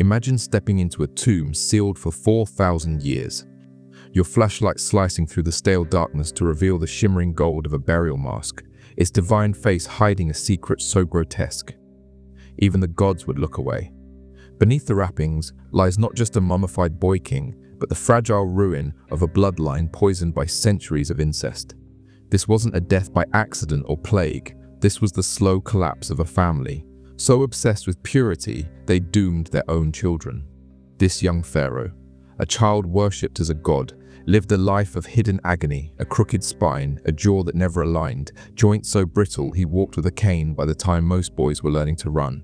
Imagine stepping into a tomb sealed for 4,000 years. Your flashlight slicing through the stale darkness to reveal the shimmering gold of a burial mask, its divine face hiding a secret so grotesque. Even the gods would look away. Beneath the wrappings lies not just a mummified boy king, but the fragile ruin of a bloodline poisoned by centuries of incest. This wasn't a death by accident or plague. This was the slow collapse of a family, so obsessed with purity they doomed their own children. This young pharaoh, a child worshipped as a god, lived a life of hidden agony, a crooked spine, a jaw that never aligned, joints so brittle he walked with a cane by the time most boys were learning to run.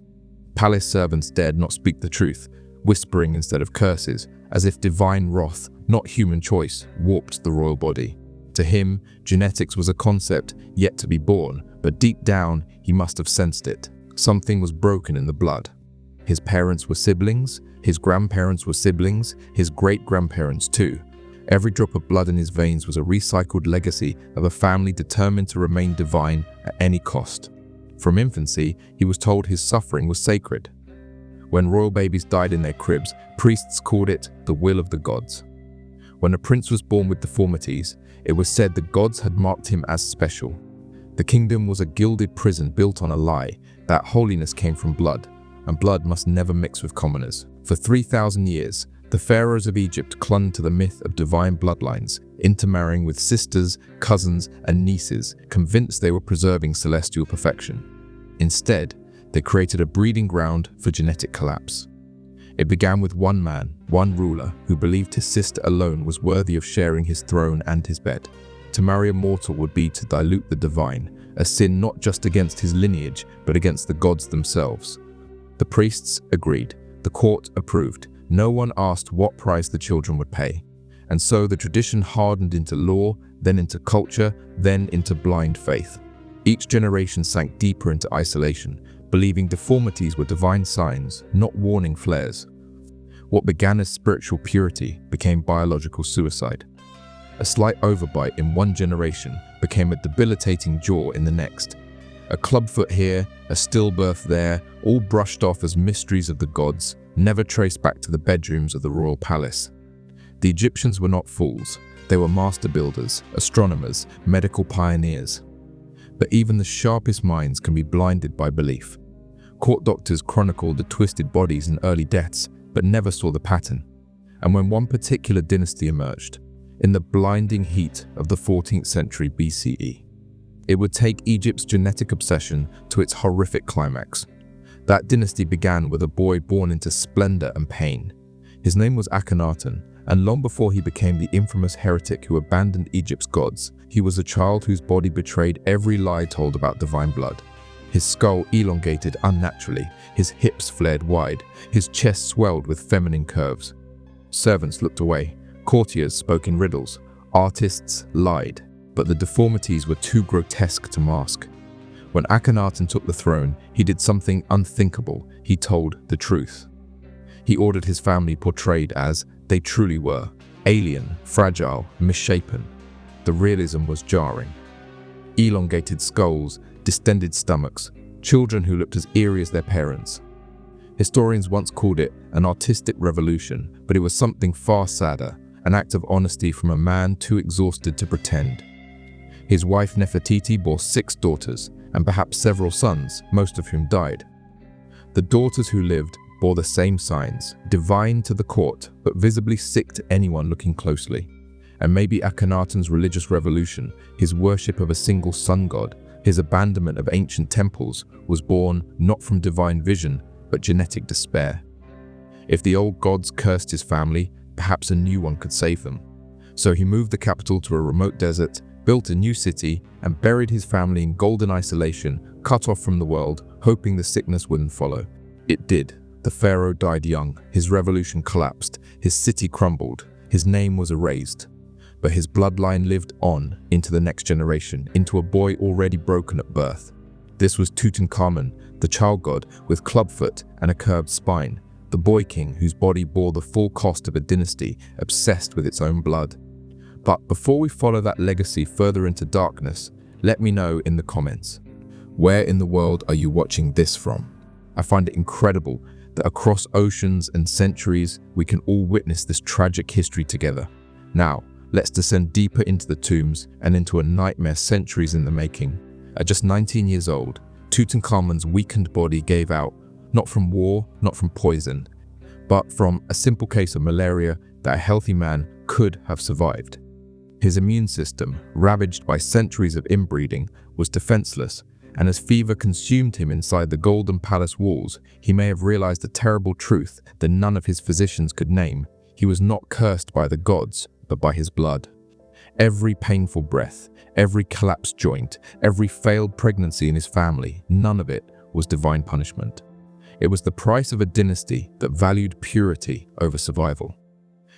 Palace servants dared not speak the truth, whispering instead of curses, as if divine wrath, not human choice, warped the royal body. To him, genetics was a concept yet to be born, but deep down he must have sensed it. Something was broken in the blood. His parents were siblings, his grandparents were siblings, his great-grandparents too. Every drop of blood in his veins was a recycled legacy of a family determined to remain divine at any cost. From infancy, he was told his suffering was sacred. When royal babies died in their cribs, priests called it the will of the gods. When a prince was born with deformities, it was said the gods had marked him as special. The kingdom was a gilded prison built on a lie, that holiness came from blood, and blood must never mix with commoners. For 3,000 years, the pharaohs of Egypt clung to the myth of divine bloodlines, intermarrying with sisters, cousins, and nieces, convinced they were preserving celestial perfection. Instead, they created a breeding ground for genetic collapse. It began with one man, one ruler, who believed his sister alone was worthy of sharing his throne and his bed. To marry a mortal would be to dilute the divine, a sin not just against his lineage, but against the gods themselves. The priests agreed. The court approved. No one asked what price the children would pay. And so the tradition hardened into law, then into culture, then into blind faith. Each generation sank deeper into isolation, believing deformities were divine signs, not warning flares. What began as spiritual purity became biological suicide. A slight overbite in one generation became a debilitating jaw in the next. A clubfoot here, a stillbirth there, all brushed off as mysteries of the gods, never traced back to the bedrooms of the royal palace. The Egyptians were not fools. They were master builders, astronomers, medical pioneers. But even the sharpest minds can be blinded by belief. Court doctors chronicled the twisted bodies and early deaths, but never saw the pattern. And when one particular dynasty emerged, in the blinding heat of the 14th century BCE, it would take Egypt's genetic obsession to its horrific climax. That dynasty began with a boy born into splendor and pain. His name was Akhenaten, and long before he became the infamous heretic who abandoned Egypt's gods, he was a child whose body betrayed every lie told about divine blood. His skull elongated unnaturally, his hips flared wide, his chest swelled with feminine curves. Servants looked away, courtiers spoke in riddles, artists lied, but the deformities were too grotesque to mask. When Akhenaten took the throne, he did something unthinkable. He told the truth. He ordered his family portrayed as they truly were, alien, fragile, misshapen. The realism was jarring. Elongated skulls, distended stomachs, children who looked as eerie as their parents. Historians once called it an artistic revolution, but it was something far sadder, an act of honesty from a man too exhausted to pretend. His wife Nefertiti bore 6 daughters, and perhaps several sons, most of whom died. The daughters who lived bore the same signs, divine to the court, but visibly sick to anyone looking closely. And maybe Akhenaten's religious revolution, his worship of a single sun god, his abandonment of ancient temples, was born not from divine vision, but genetic despair. If the old gods cursed his family, perhaps a new one could save them. So he moved the capital to a remote desert, built a new city, and buried his family in golden isolation, cut off from the world, hoping the sickness wouldn't follow. It did. The pharaoh died young, his revolution collapsed, his city crumbled, his name was erased. But his bloodline lived on into the next generation, into a boy already broken at birth. This was Tutankhamun, the child god with clubfoot and a curved spine, the boy king whose body bore the full cost of a dynasty obsessed with its own blood. But before we follow that legacy further into darkness, let me know in the comments. Where in the world are you watching this from? I find it incredible that across oceans and centuries, we can all witness this tragic history together. Now, let's descend deeper into the tombs and into a nightmare centuries in the making. At just 19 years old, Tutankhamun's weakened body gave out, not from war, not from poison, but from a simple case of malaria that a healthy man could have survived. His immune system, ravaged by centuries of inbreeding, was defenseless, and as fever consumed him inside the Golden Palace walls, he may have realized a terrible truth that none of his physicians could name. He was not cursed by the gods, but by his blood. Every painful breath, every collapsed joint, every failed pregnancy in his family, none of it was divine punishment. It was the price of a dynasty that valued purity over survival.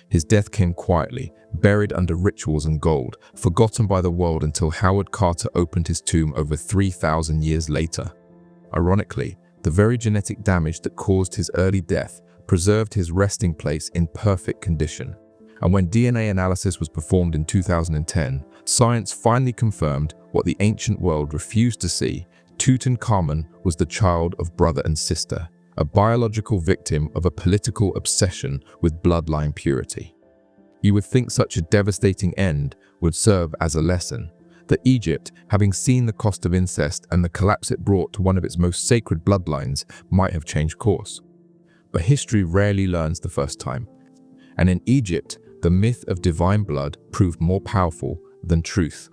His death came quietly, buried under rituals and gold, forgotten by the world until Howard Carter opened his tomb over 3,000 years later. Ironically, the very genetic damage that caused his early death preserved his resting place in perfect condition. And when DNA analysis was performed in 2010, science finally confirmed what the ancient world refused to see. Tutankhamun was the child of brother and sister, a biological victim of a political obsession with bloodline purity. You would think such a devastating end would serve as a lesson, that Egypt, having seen the cost of incest and the collapse it brought to one of its most sacred bloodlines, might have changed course. But history rarely learns the first time. And in Egypt, the myth of divine blood proved more powerful than truth.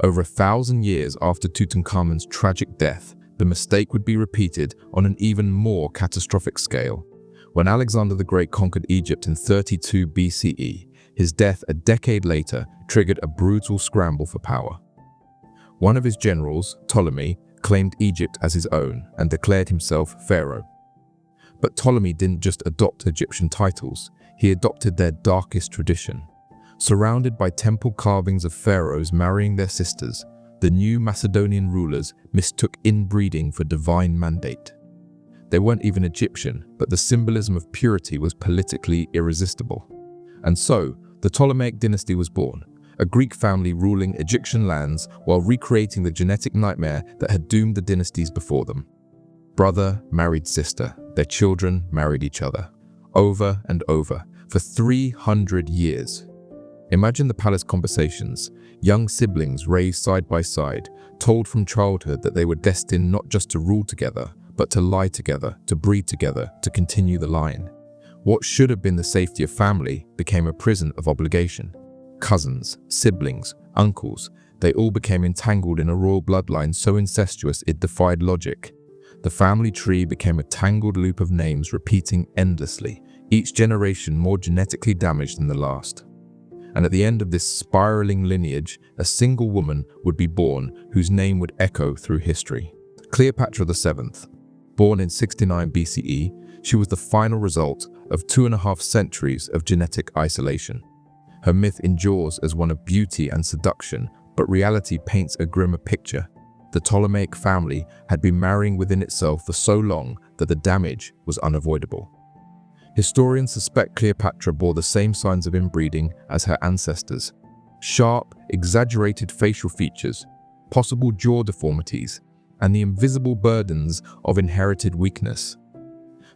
Over 1,000 years after Tutankhamun's tragic death, the mistake would be repeated on an even more catastrophic scale. When Alexander the Great conquered Egypt in 32 BCE, his death a decade later triggered a brutal scramble for power. One of his generals, Ptolemy, claimed Egypt as his own and declared himself pharaoh. But Ptolemy didn't just adopt Egyptian titles, he adopted their darkest tradition. Surrounded by temple carvings of pharaohs marrying their sisters, the new Macedonian rulers mistook inbreeding for divine mandate. They weren't even Egyptian, but the symbolism of purity was politically irresistible. And so, the Ptolemaic dynasty was born, a Greek family ruling Egyptian lands while recreating the genetic nightmare that had doomed the dynasties before them. Brother married sister, their children married each other, over and over, for 300 years. Imagine the palace conversations, young siblings raised side by side, told from childhood that they were destined not just to rule together, but to lie together, to breed together, to continue the line. What should have been the safety of family became a prison of obligation. Cousins, siblings, uncles, they all became entangled in a royal bloodline so incestuous it defied logic. The family tree became a tangled loop of names repeating endlessly, each generation more genetically damaged than the last. And at the end of this spiraling lineage, a single woman would be born whose name would echo through history. Cleopatra VII. Born in 69 BCE, she was the final result of 2.5 centuries of genetic isolation. Her myth endures as one of beauty and seduction, but reality paints a grimmer picture. The Ptolemaic family had been marrying within itself for so long that the damage was unavoidable. Historians suspect Cleopatra bore the same signs of inbreeding as her ancestors: sharp, exaggerated facial features, possible jaw deformities, and the invisible burdens of inherited weakness.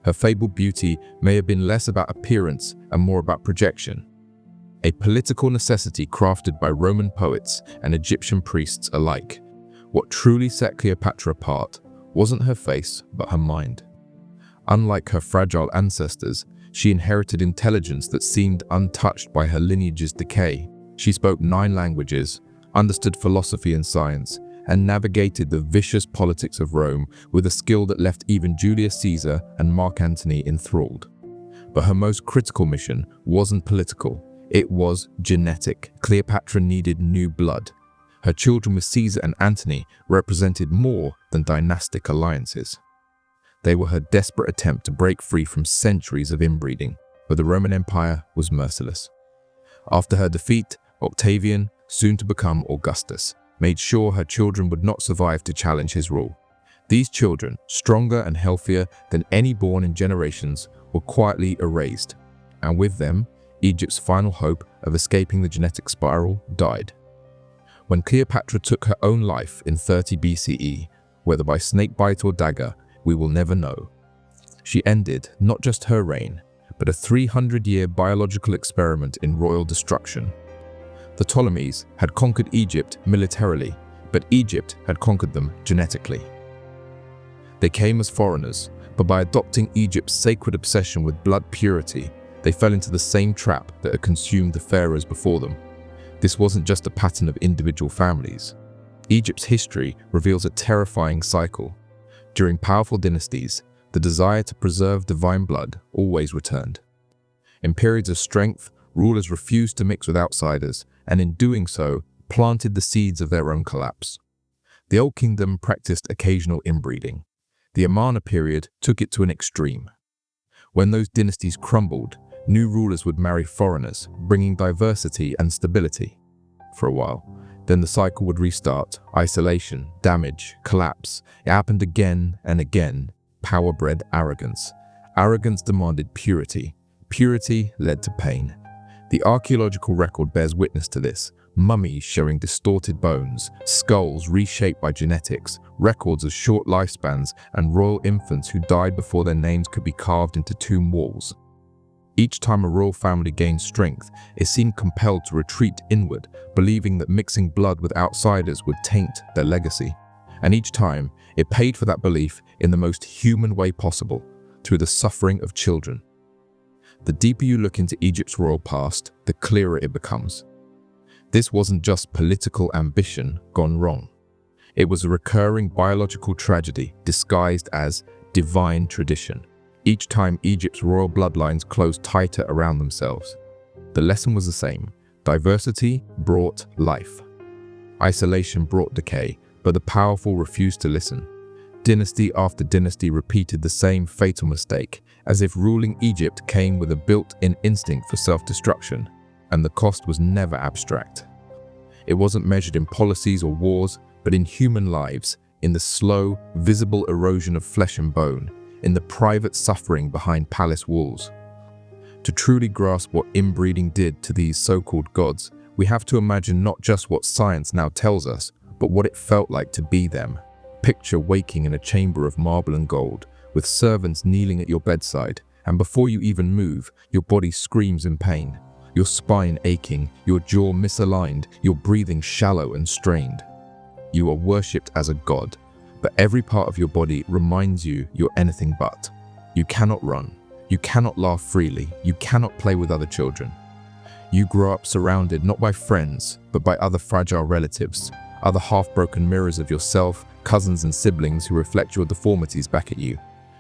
Her fabled beauty may have been less about appearance and more about projection, a political necessity crafted by Roman poets and Egyptian priests alike. What truly set Cleopatra apart wasn't her face, but her mind. Unlike her fragile ancestors, she inherited intelligence that seemed untouched by her lineage's decay. She spoke 9 languages, understood philosophy and science, and navigated the vicious politics of Rome with a skill that left even Julius Caesar and Mark Antony enthralled. But her most critical mission wasn't political, it was genetic. Cleopatra needed new blood. Her children with Caesar and Antony represented more than dynastic alliances. They were her desperate attempt to break free from centuries of inbreeding, but the Roman Empire was merciless. After her defeat, Octavian, soon to become Augustus, made sure her children would not survive to challenge his rule. These children, stronger and healthier than any born in generations, were quietly erased, and with them, Egypt's final hope of escaping the genetic spiral died. When Cleopatra took her own life in 30 BCE, whether by snakebite or dagger, we will never know. She ended not just her reign, but a 300-year biological experiment in royal destruction. The Ptolemies had conquered Egypt militarily, but Egypt had conquered them genetically. They came as foreigners, but by adopting Egypt's sacred obsession with blood purity, they fell into the same trap that had consumed the pharaohs before them. This wasn't just a pattern of individual families. Egypt's history reveals a terrifying cycle. During powerful dynasties, the desire to preserve divine blood always returned. In periods of strength, rulers refused to mix with outsiders, and in doing so, planted the seeds of their own collapse. The Old Kingdom practiced occasional inbreeding. The Amarna period took it to an extreme. When those dynasties crumbled, new rulers would marry foreigners, bringing diversity and stability. For a while, then the cycle would restart. Isolation, damage, collapse. It happened again and again. Power bred arrogance. Arrogance demanded purity. Purity led to pain. The archaeological record bears witness to this. Mummies showing distorted bones, skulls reshaped by genetics, records of short lifespans, and royal infants who died before their names could be carved into tomb walls. Each time a royal family gained strength, it seemed compelled to retreat inward, believing that mixing blood with outsiders would taint their legacy. And each time, it paid for that belief in the most human way possible, through the suffering of children. The deeper you look into Egypt's royal past, the clearer it becomes. This wasn't just political ambition gone wrong. It was a recurring biological tragedy disguised as divine tradition. Each time Egypt's royal bloodlines closed tighter around themselves. The lesson was the same. Diversity brought life. Isolation brought decay, but the powerful refused to listen. Dynasty after dynasty repeated the same fatal mistake, as if ruling Egypt came with a built-in instinct for self-destruction. And the cost was never abstract. It wasn't measured in policies or wars, but in human lives, in the slow, visible erosion of flesh and bone, in the private suffering behind palace walls. To truly grasp what inbreeding did to these so-called gods, we have to imagine not just what science now tells us, but what it felt like to be them. Picture waking in a chamber of marble and gold, with servants kneeling at your bedside, and before you even move, your body screams in pain. Your spine aching, your jaw misaligned, your breathing shallow and strained. You are worshipped as a god, but every part of your body reminds you you're anything but. You cannot run, you cannot laugh freely, you cannot play with other children. You grow up surrounded not by friends, but by other fragile relatives, other half-broken mirrors of yourself, cousins and siblings who reflect your deformities back at you.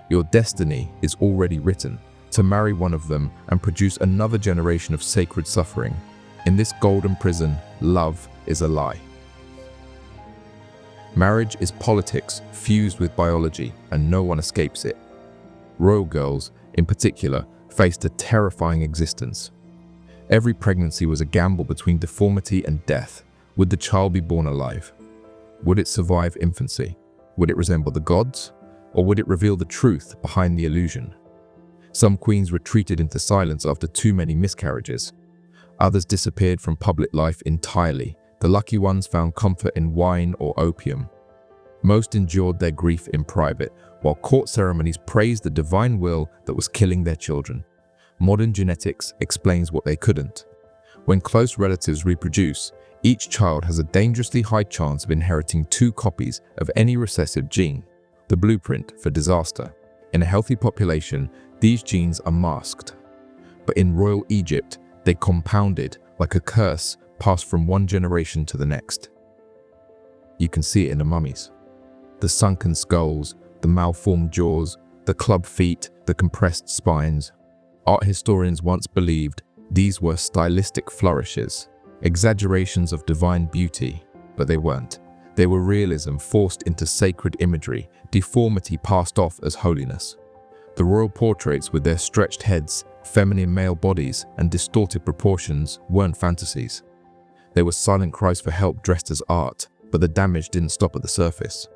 Your destiny is already written. To marry one of them and produce another generation of sacred suffering. In this golden prison, love is a lie. Marriage is politics fused with biology, and no one escapes it. Royal girls, in particular, faced a terrifying existence. Every pregnancy was a gamble between deformity and death. Would the child be born alive? Would it survive infancy? Would it resemble the gods? Or would it reveal the truth behind the illusion? Some queens retreated into silence after too many miscarriages. Others disappeared from public life entirely. The lucky ones found comfort in wine or opium. Most endured their grief in private, while court ceremonies praised the divine will that was killing their children. Modern genetics explains what they couldn't. When close relatives reproduce, each child has a dangerously high chance of inheriting 2 copies of any recessive gene, the blueprint for disaster. In a healthy population, these genes are masked. But in royal Egypt, they compounded like a curse passed from one generation to the next. You can see it in the mummies. The sunken skulls, the malformed jaws, the club feet, the compressed spines. Art historians once believed these were stylistic flourishes, exaggerations of divine beauty, but they weren't. They were realism forced into sacred imagery, deformity passed off as holiness. The royal portraits with their stretched heads, feminine male bodies, and distorted proportions weren't fantasies. They were silent cries for help dressed as art, but the damage didn't stop at the surface.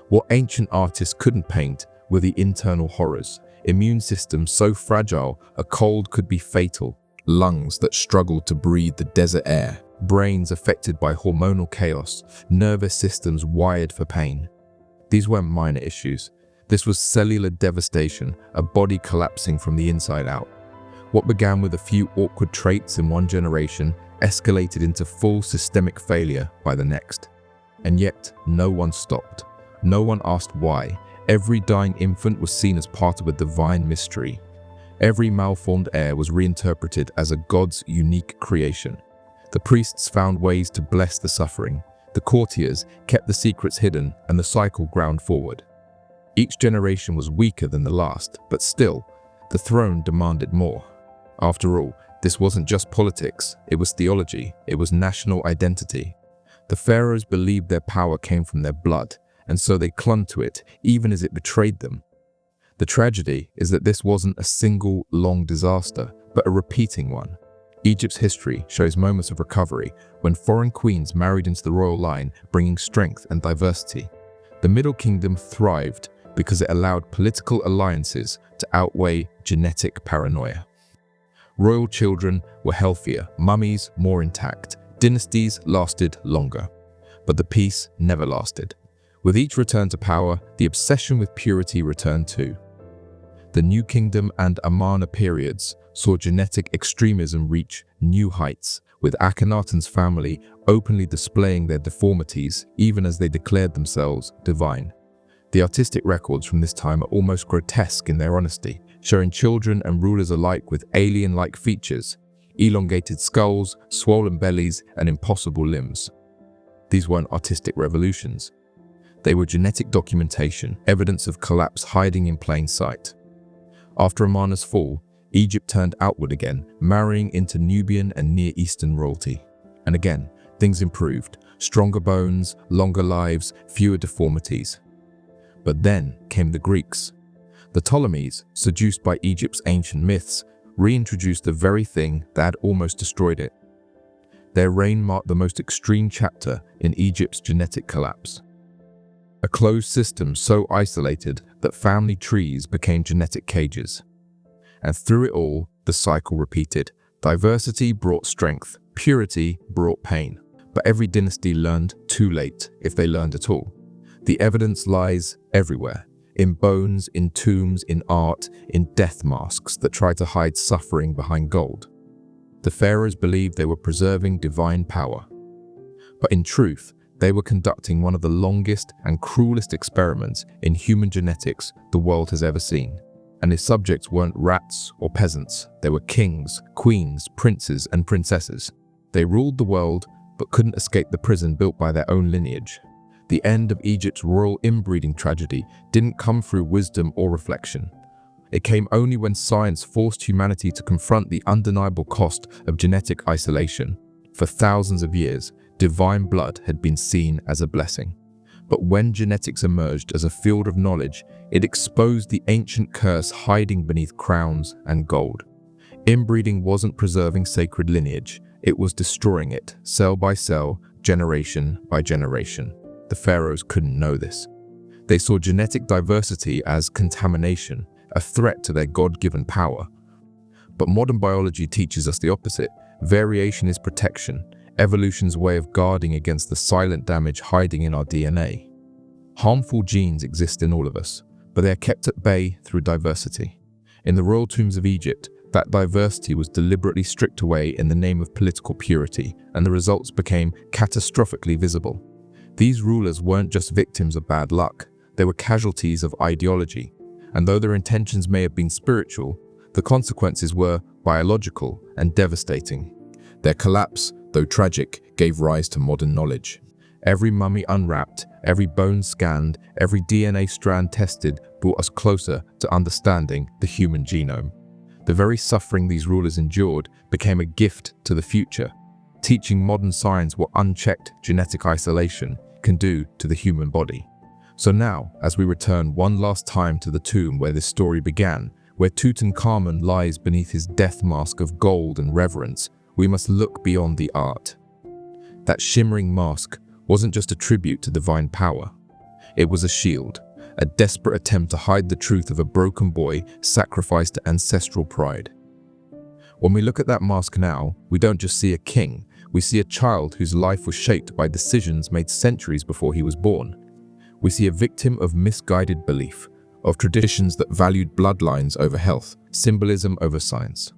What ancient artists couldn't paint were the internal horrors, immune systems so fragile a cold could be fatal, lungs that struggled to breathe the desert air, brains affected by hormonal chaos, nervous systems wired for pain. These weren't minor issues. This was cellular devastation, a body collapsing from the inside out. What began with a few awkward traits in one generation escalated into full systemic failure by the next. And yet, no one stopped. No one asked why. Every dying infant was seen as part of a divine mystery. Every malformed heir was reinterpreted as a god's unique creation. The priests found ways to bless the suffering. The courtiers kept the secrets hidden, and the cycle ground forward. Each generation was weaker than the last, but still, the throne demanded more. After all, this wasn't just politics, it was theology, it was national identity. The pharaohs believed their power came from their blood, and so they clung to it, even as it betrayed them. The tragedy is that this wasn't a single, long disaster, but a repeating one. Egypt's history shows moments of recovery when foreign queens married into the royal line, bringing strength and diversity. The Middle Kingdom thrived because it allowed political alliances to outweigh genetic paranoia. Royal children were healthier, mummies more intact, dynasties lasted longer. But the peace never lasted. With each return to power, the obsession with purity returned too. The New Kingdom and Amarna periods saw genetic extremism reach new heights, with Akhenaten's family openly displaying their deformities even as they declared themselves divine. The artistic records from this time are almost grotesque in their honesty, showing children and rulers alike with alien-like features, elongated skulls, swollen bellies, and impossible limbs. These weren't artistic revolutions. They were genetic documentation, evidence of collapse hiding in plain sight. After Amarna's fall, Egypt turned outward again, marrying into Nubian and Near Eastern royalty. And again, things improved. Stronger bones, longer lives, fewer deformities. But then came the Greeks. The Ptolemies, seduced by Egypt's ancient myths, reintroduced the very thing that had almost destroyed it. Their reign marked the most extreme chapter in Egypt's genetic collapse. A closed system so isolated that family trees became genetic cages. And through it all, the cycle repeated. Diversity brought strength, purity brought pain. But every dynasty learned too late, if they learned at all. The evidence lies everywhere, in bones, in tombs, in art, in death masks that try to hide suffering behind gold. The pharaohs believed they were preserving divine power. But in truth, they were conducting one of the longest and cruelest experiments in human genetics the world has ever seen. And its subjects weren't rats or peasants, they were kings, queens, princes, and princesses. They ruled the world, but couldn't escape the prison built by their own lineage. The end of Egypt's royal inbreeding tragedy didn't come through wisdom or reflection. It came only when science forced humanity to confront the undeniable cost of genetic isolation. For thousands of years, divine blood had been seen as a blessing. But when genetics emerged as a field of knowledge, it exposed the ancient curse hiding beneath crowns and gold. Inbreeding wasn't preserving sacred lineage, it was destroying it, cell by cell, generation by generation. The pharaohs couldn't know this. They saw genetic diversity as contamination, a threat to their God-given power. But modern biology teaches us the opposite. Variation is protection, evolution's way of guarding against the silent damage hiding in our DNA. Harmful genes exist in all of us, but they are kept at bay through diversity. In the royal tombs of Egypt, that diversity was deliberately stripped away in the name of political purity, and the results became catastrophically visible. These rulers weren't just victims of bad luck, they were casualties of ideology. And though their intentions may have been spiritual, the consequences were biological and devastating. Their collapse, though tragic, gave rise to modern knowledge. Every mummy unwrapped, every bone scanned, every DNA strand tested brought us closer to understanding the human genome. The very suffering these rulers endured became a gift to the future, teaching modern science what unchecked genetic isolation can do to the human body. So now, as we return one last time to the tomb where this story began, where Tutankhamun lies beneath his death mask of gold and reverence, we must look beyond the art. That shimmering mask wasn't just a tribute to divine power. It was a shield, a desperate attempt to hide the truth of a broken boy sacrificed to ancestral pride. When we look at that mask now, we don't just see a king, we see a child whose life was shaped by decisions made centuries before he was born. We see a victim of misguided belief, of traditions that valued bloodlines over health, symbolism over science.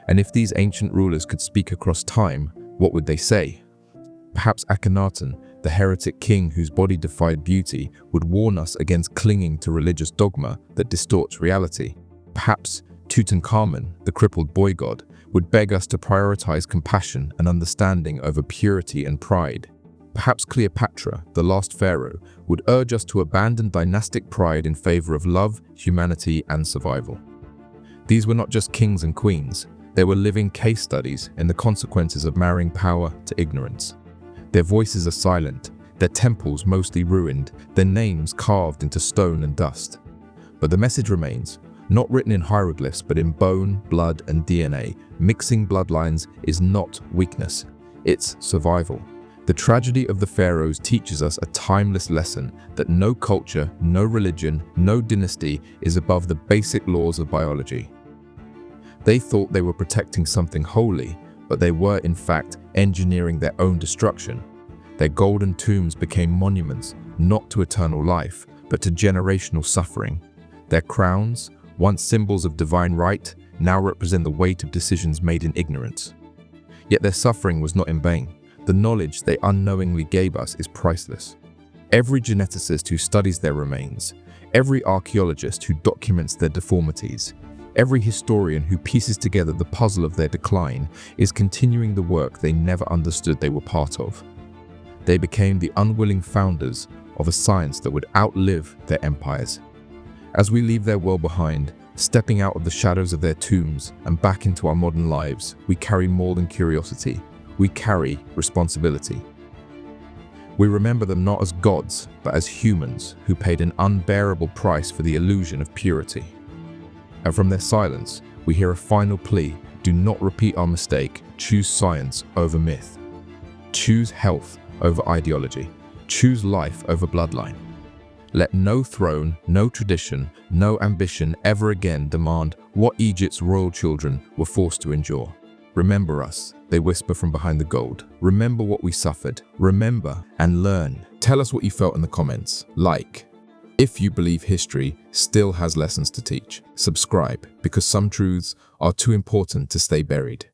And if these ancient rulers could speak across time, what would they say? Perhaps Akhenaten, the heretic king whose body defied beauty, would warn us against clinging to religious dogma that distorts reality. Perhaps Tutankhamun, the crippled boy god, would beg us to prioritize compassion and understanding over purity and pride. Perhaps Cleopatra, the last pharaoh, would urge us to abandon dynastic pride in favor of love, humanity, and survival. These were not just kings and queens, they were living case studies in the consequences of marrying power to ignorance. Their voices are silent, their temples mostly ruined, their names carved into stone and dust. But the message remains, not written in hieroglyphs but in bone, blood, and DNA. Mixing bloodlines is not weakness, it's survival. The tragedy of the pharaohs teaches us a timeless lesson that no culture, no religion, no dynasty is above the basic laws of biology. They thought they were protecting something holy, but they were in fact engineering their own destruction. Their golden tombs became monuments, not to eternal life, but to generational suffering. Their crowns, once symbols of divine right, now represent the weight of decisions made in ignorance. Yet their suffering was not in vain. The knowledge they unknowingly gave us is priceless. Every geneticist who studies their remains, every archaeologist who documents their deformities, every historian who pieces together the puzzle of their decline is continuing the work they never understood they were part of. They became the unwilling founders of a science that would outlive their empires. As we leave their world behind, stepping out of the shadows of their tombs and back into our modern lives, we carry more than curiosity. We carry responsibility. We remember them not as gods, but as humans who paid an unbearable price for the illusion of purity. And from their silence, we hear a final plea: do not repeat our mistake. Choose science over myth. Choose health over ideology. Choose life over bloodline. Let no throne, no tradition, no ambition ever again demand what Egypt's royal children were forced to endure. Remember us, they whisper from behind the gold. Remember what we suffered. Remember and learn. Tell us what you felt in the comments. Like, if you believe history still has lessons to teach. Subscribe, because some truths are too important to stay buried.